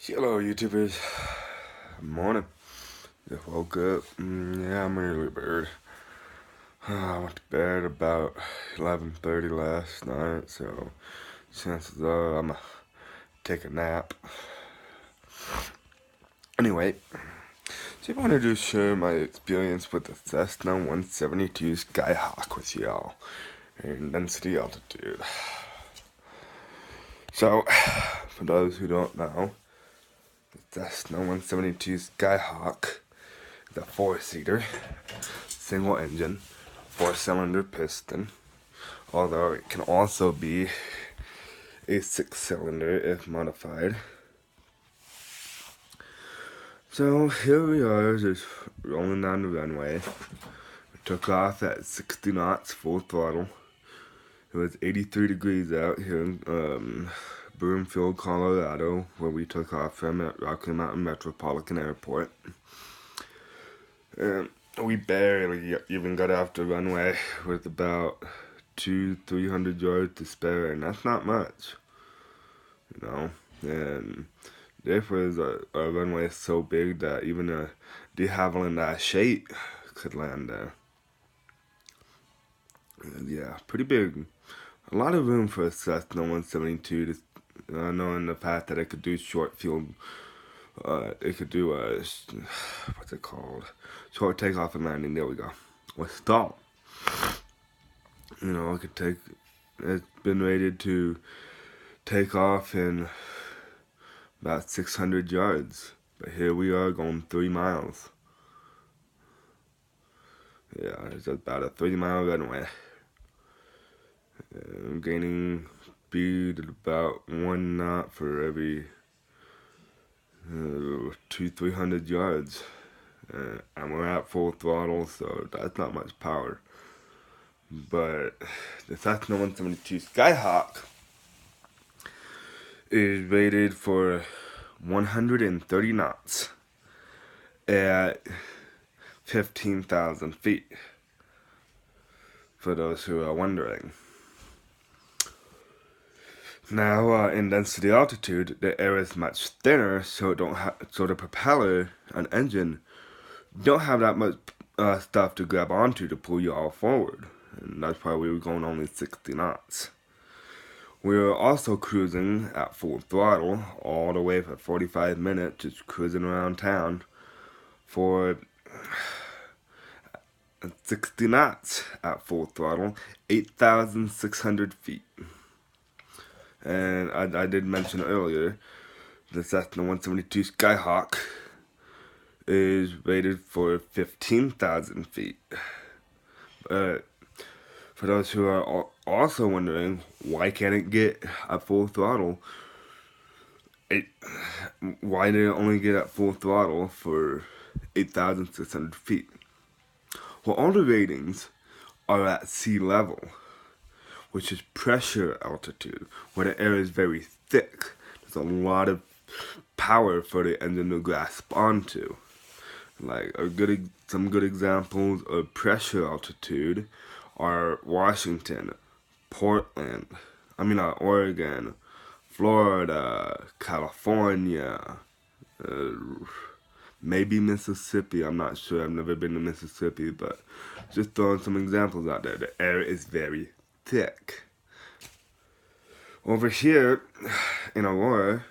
Hello, YouTubers. Morning. Just woke up. Yeah, I'm an early bird. I went to bed about 11:30 last night, so chances are I'm gonna take a nap. Anyway, so I wanted to share my experience with the Cessna 172 Skyhawk with y'all in density altitude. So, for those who don't know, the Cessna 172 Skyhawk is a four-seater, single engine, four-cylinder piston, although it can also be a six-cylinder if modified. So here we are, just rolling down the runway. We took off at 60 knots, full throttle. It was 83 degrees out here in Broomfield, Colorado, where we took off from at Rocky Mountain Metropolitan Airport. We barely even got off the runway with about 200-300 yards to spare, and that's not much, you know. And therefore, a runway so big that even a de Havilland shape could land there. And yeah, pretty big. A lot of room for a Cessna 172, knowing the fact that it could do short field. It could do what's it called? Short takeoff and landing. There we go. Or stall. You know, it could take. It's been rated to take off in about 600 yards, but here we are going 3 miles. Yeah, it's about a 3-mile runway. Gaining speed at about 1 knot for every 200-300 yards. And we're at full throttle, so that's not much power. But the Cessna 172 Skyhawk is rated for 130 knots at 15,000 feet, for those who are wondering. Now, in density altitude, the air is much thinner, so the propeller and engine don't have that much stuff to grab onto to pull you all forward, and that's why we were going only 60 knots. We were also cruising at full throttle all the way for 45 minutes, just cruising around town for 60 knots at full throttle, 8,600 feet. And I did mention earlier, the Cessna 172 Skyhawk is rated for 15,000 feet. For those who are also wondering, why can't it get at full throttle? Why did it only get at full throttle for 8,600 feet? Well, all the ratings are at sea level, which is pressure altitude, where the air is very thick. There's a lot of power for the engine to grasp onto. Like some good examples of pressure altitude are Washington, Portland, Oregon, Florida, California, maybe Mississippi. I'm not sure. I've never been to Mississippi, but just throwing some examples out there. The air is very thick. Over here in Aurora,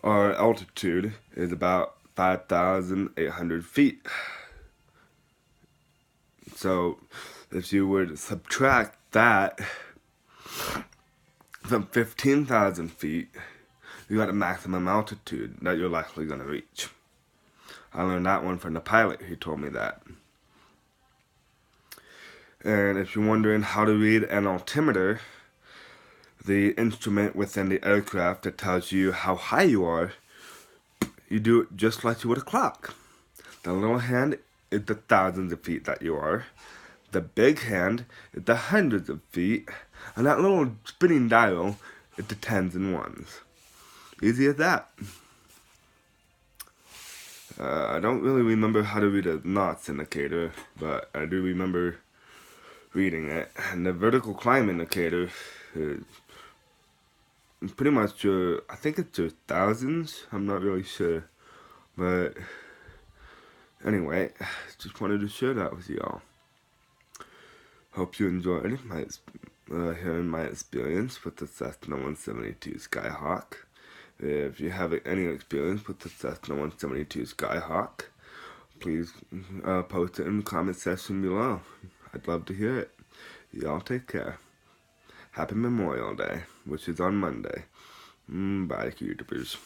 our altitude is about 5,800 feet. So if you were to subtract that from 15,000 feet, you got a maximum altitude that you're likely going to reach. I learned that one from the pilot who told me that. And if you're wondering how to read an altimeter, the instrument within the aircraft that tells you how high you are, you do it just like you would a clock. The little hand is the thousands of feet that you are. The big hand is the hundreds of feet. And that little spinning dial is the tens and ones. Easy as that. I don't really remember how to read a knots indicator, but I do remember reading it. And the vertical climb indicator is pretty much I think it's your thousands. I'm not really sure, but anyway, just wanted to share that with y'all. Hope you enjoyed hearing my experience with the Cessna 172 Skyhawk. If you have any experience with the Cessna 172 Skyhawk, please post it in the comment section below. I'd love to hear it. Y'all take care. Happy Memorial Day, which is on Monday. Bye, YouTubers.